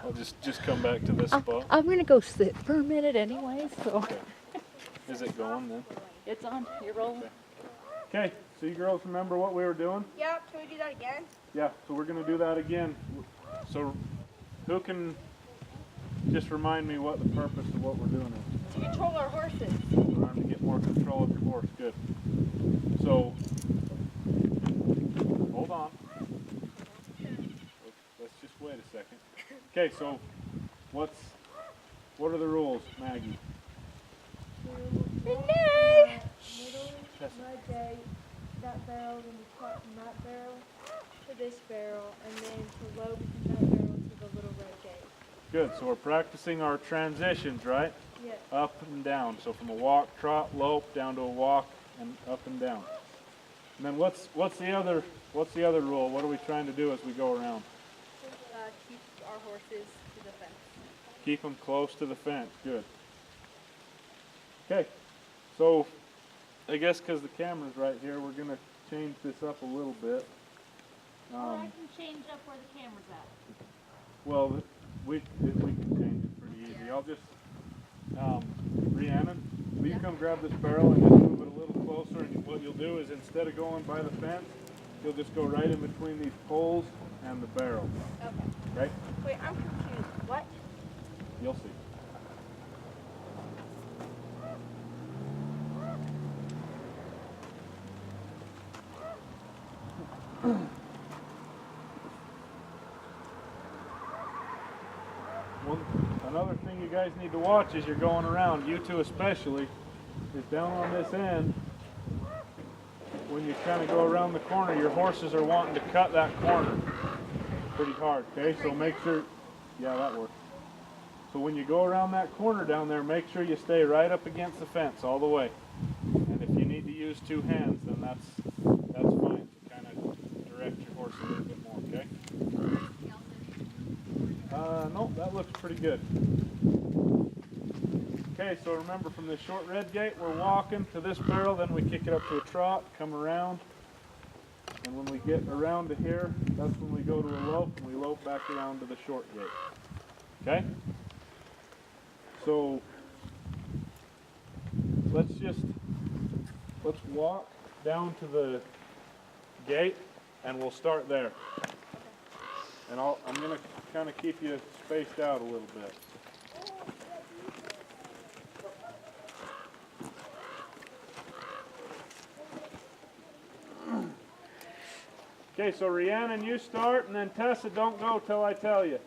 I'll just come back to this spot. I'm gonna go sit for a minute anyway, so. Okay. Is it going then? It's on. You're rolling. Okay, so you girls remember what we were doing? Yep, can we do that again? Yeah, so we're going to do that again. So who can just remind me what the purpose of what we're doing is? To control our horses. We're trying to get more control of your horse. Good. So, hold on. Let's just wait a second. Okay, so what are the rules, Maggie? Renee! Mud gate, that barrel, then you cut from that barrel to this barrel, and then to load from that barrel to the little red gate. Good, so we're practicing our transitions, right? Yes. Up and down. So from a walk, trot, lope, down to a walk, and up and down. And then what's the other rule? What are we trying to do as we go around? Keep our horses to the fence. Keep them close to the fence. Good. Okay, so I guess because the camera's right here, we're going to change this up a little bit. I can change up where the camera's at. Well, we can change it pretty easy. I'll just, Rhiannon, will you come grab this barrel and just move it a little closer? And what you'll do is instead of going by the fence, you'll just go right in between these poles and the barrel. Okay. Right? Wait, I'm confused. What? You'll see. Well, another thing you guys need to watch as you're going around, you two especially, is down on this end. When you kind of go around the corner, your horses are wanting to cut that corner pretty hard, okay? So make sure, yeah, that works. So when you go around that corner down there, make sure you stay right up against the fence all the way. And if you need to use two hands, then that's fine to kind of direct your horse a little bit more, okay? No, that looks pretty good. Okay, so remember from this short red gate, we're walking to this barrel, then we kick it up to a trot, come around, and when we get around to here, that's when we go to a lope, and we lope back around to the short gate. Okay? So, let's walk down to the gate, and we'll start there. And I'm going to kind of keep you spaced out a little bit. Okay, so Rhiannon, you start, and then Tessa, don't go till I tell you.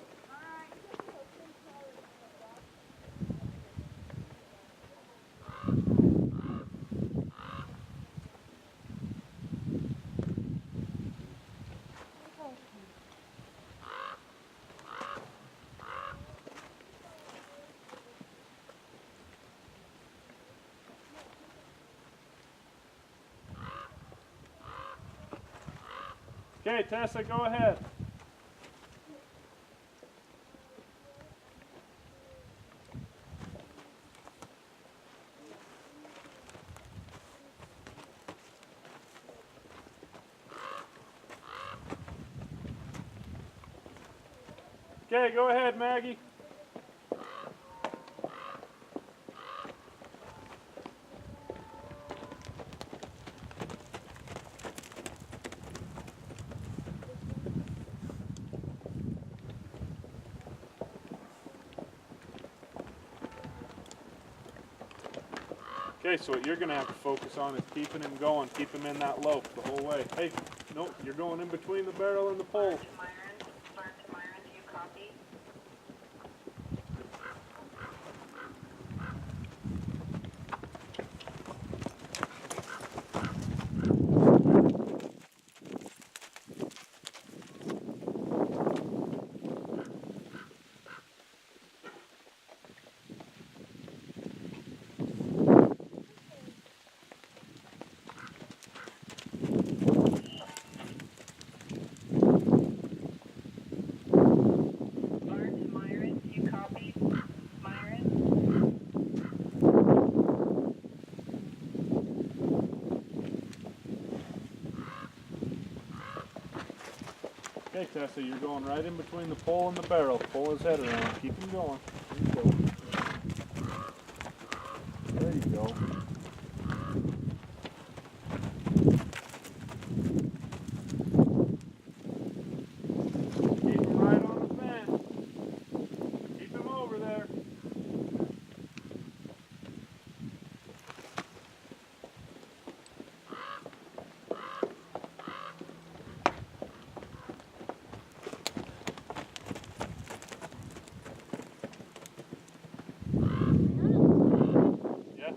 Okay, Tessa, go ahead. Okay, go ahead, Maggie. Okay, so what you're going to have to focus on is keeping him going, keep him in that lope the whole way. Hey, nope, you're going in between the barrel and the pole. Sergeant Myron, do you copy? Tessa, you're going right in between the pole and the barrel. Pull his head around. Keep him going. There you go. There you go. Keep him right on the fence. Keep him over there. Yeah.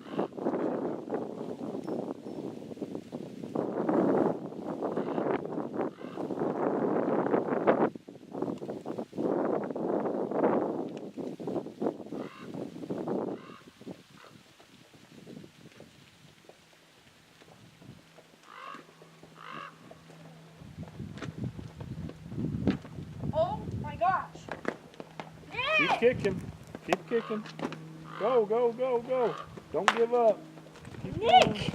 Oh my gosh. Keep kicking. Keep kicking. Go, go, go, go. Don't give up. Keep going.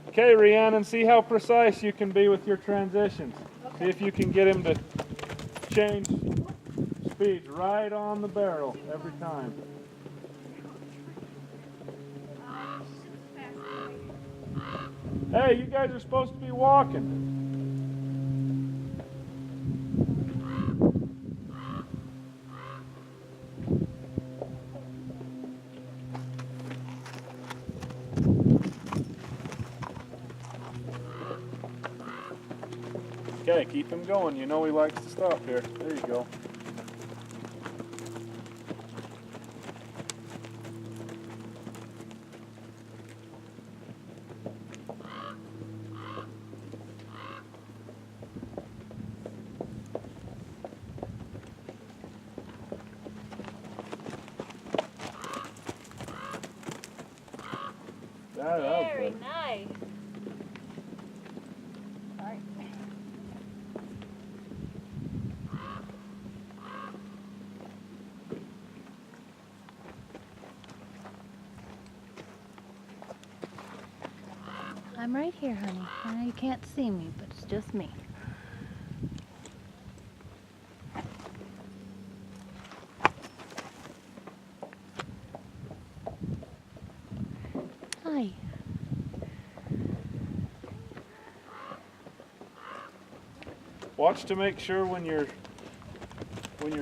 Okay, Rhiannon, see how precise you can be with your transitions. See if you can get him to change speeds right on the barrel every time. Hey, you guys are supposed to be walking. Okay, keep him going. You know he likes to stop here. There you go. That was Very good. nice. I'm right here, honey. I know you can't see me, but it's just me. Hi. Watch to make sure when you're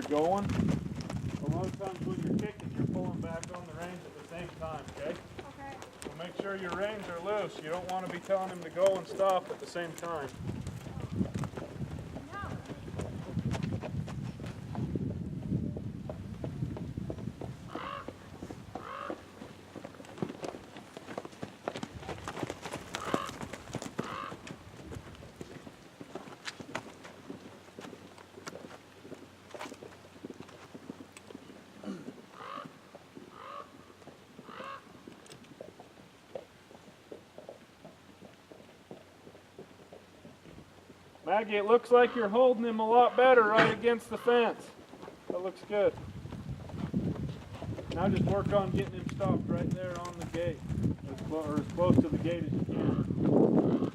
going. A lot of times when you're kicking, you're pulling back on the reins at the same time. Okay. Okay. So make sure your reins are loose. You don't want to be telling him to go and stop at the same time. Maggie, it looks like you're holding him a lot better right against the fence. That looks good. Now just work on getting him stopped right there on the gate, or as close to the gate as you can.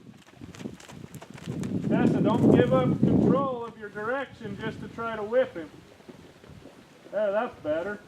Tessa, don't give up control of your direction just to try to whip him. There, that's better.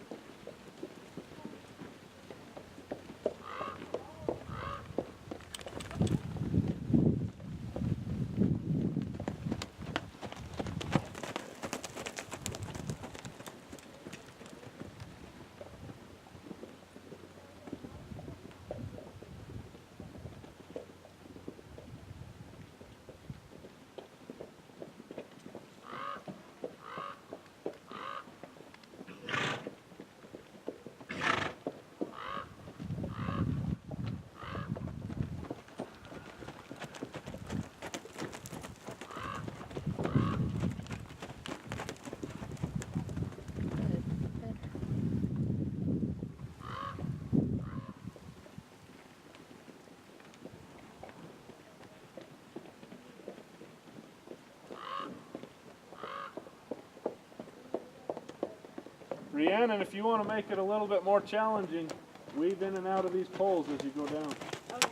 Deanna, and if you want to make it a little bit more challenging, weave in and out of these poles as you go down. Okay.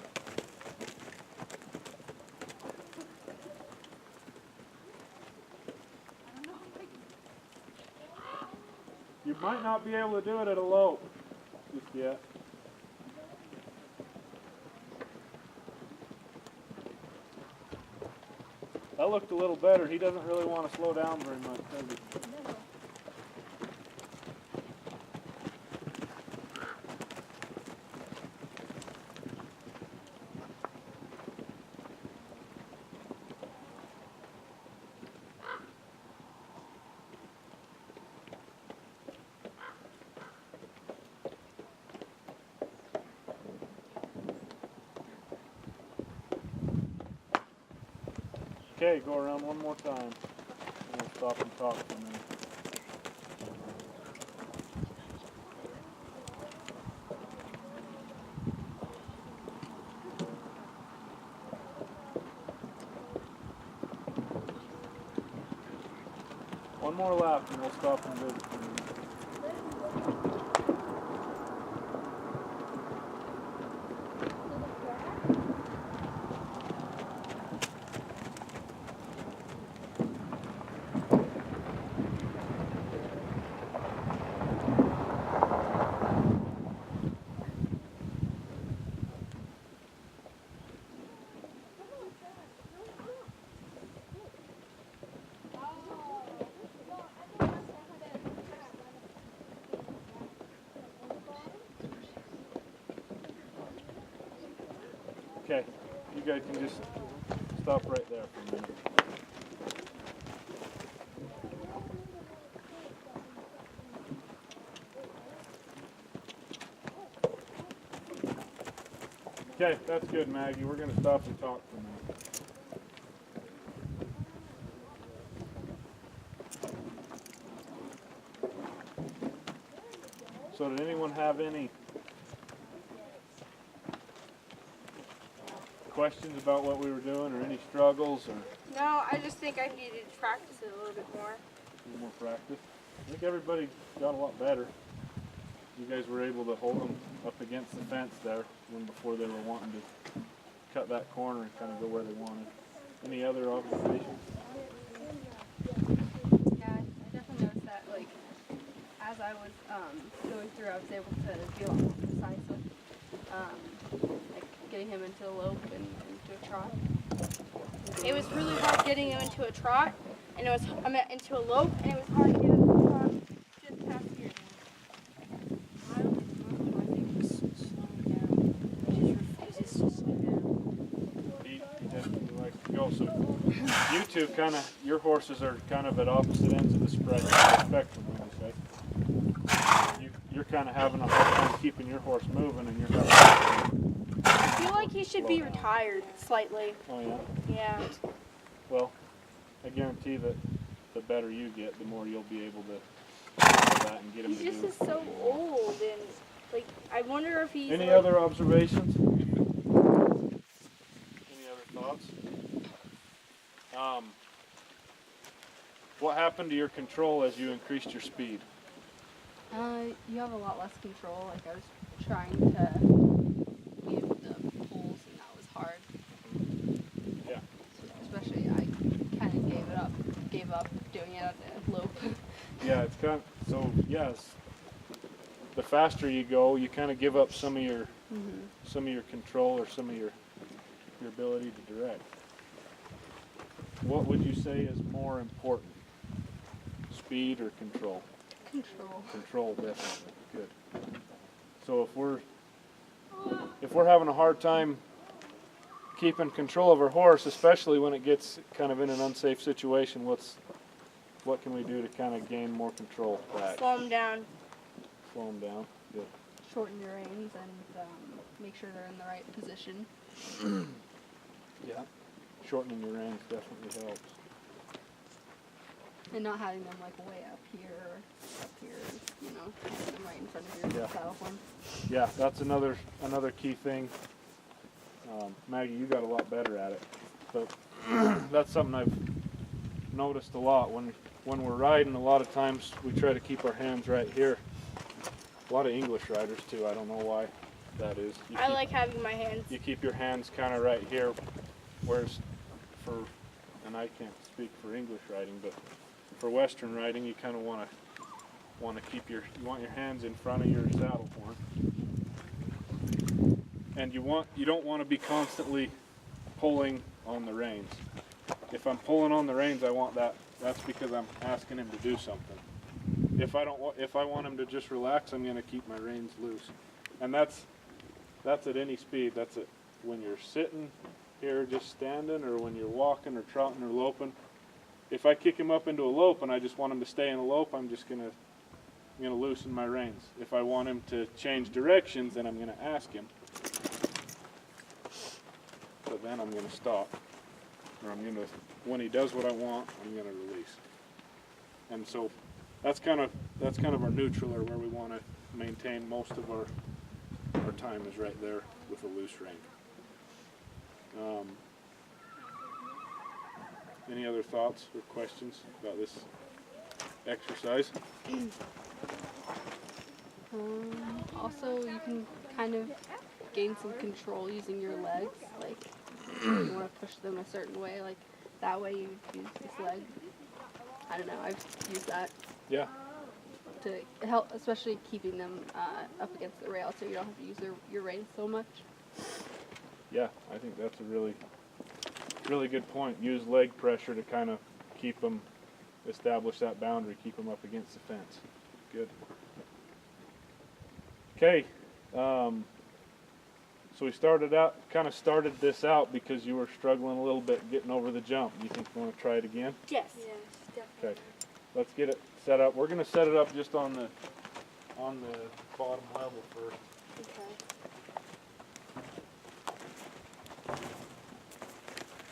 You might not be able to do it at a lope just yet. That looked a little better. He doesn't really want to slow down very much, does he? Okay, go around one more time. And we'll stop and talk for a minute. One more lap and we'll stop and visit for a minute. Okay, you guys can just stop right there for a minute. Okay, that's good, Maggie. We're going to stop and talk for a minute. So did anyone have any questions about what we were doing or any struggles or No, I just think I needed to practice it a little bit more. a little more practice? I think everybody got a lot better. You guys were able to hold them up against the fence there when before they were wanting to cut that corner and kind of go where they wanted. Any other observations? Yeah, I definitely noticed that, like, as I was going through, I was able to be a lot more precise with, like, getting him into a lope and into a trot. It was really hard getting him into a trot, and into a lope, and it was hard to get him to a trot just past here. I don't know, I think he's slowing down. He just refuses to slow down. He definitely likes to go. So you two kind of, your horses are kind of at opposite ends of the spectrum, would you say? You're kind of having a hard time keeping your horse moving, and you're having I feel like he should be retired slightly. Oh yeah. Yeah. Well, I guarantee that the better you get, the more you'll be able to do that and get him He to just do is so old, and like I wonder if he's Any like, other observations? Any other thoughts? What happened to your control as you increased your speed? you have a lot less control. Like I was trying to be with the poles, and that was hard. Yeah. Especially I kind of gave up doing it at the lope. Yeah, it's kind of, so yes, the faster you go, you kind of give up some of your control or some of your ability to direct. What would you say is more important? Speed or control? Control. Control, definitely. Good. So if we're having a hard time keeping control of our horse, especially when it gets kind of in an unsafe situation, what can we do to kind of gain more control back? Slow him down. Slow them down. Good. Shorten your reins and make sure they're in the right position. Yeah. Shortening your reins definitely helps. And not having them like way up here or up here, you know, having them right in front of your saddle horn. Yeah, that's another key thing. Maggie, you got a lot better at it, but that's something I've noticed a lot. When when we're riding, a lot of times we try to keep our hands right here. A lot of English riders too. I don't know why that is. I like having my hands. You keep your hands kind of right here, whereas and I can't speak for English riding, but for Western riding, you kind of want to keep you want your hands in front of your saddle horn, and you don't want to be constantly pulling on the reins. If I'm pulling on the reins, I want that. That's because I'm asking him to do something. If I want him to just relax, I'm going to keep my reins loose, and that's at any speed. That's it. When you're sitting here just standing, or when you're walking or trotting or loping. If I kick him up into a lope and I just want him to stay in a lope, I'm gonna loosen my reins. If I want him to change directions, then I'm gonna ask him. So then I'm gonna stop, or when he does what I want, I'm gonna release. And so that's kind of our neutral, or where we want to maintain most of our time is right there with a loose rein. Any other thoughts or questions about this exercise? Also, you can kind of gain some control using your legs. Like, you want to push them a certain way, like that way you use this leg. I don't know, I've used that. Yeah. To help, especially keeping them up against the rail, so you don't have to use your reins so much. Yeah, I think that's a really good point. Use leg pressure to kind of keep them, establish that boundary, keep them up against the fence. Good. Okay, so we started this out because you were struggling a little bit getting over the jump. Do you think you want to try it again? Yes. Yes, definitely. Okay, let's get it set up. We're going to set it up just on the bottom level first. Okay.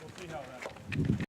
We'll see how that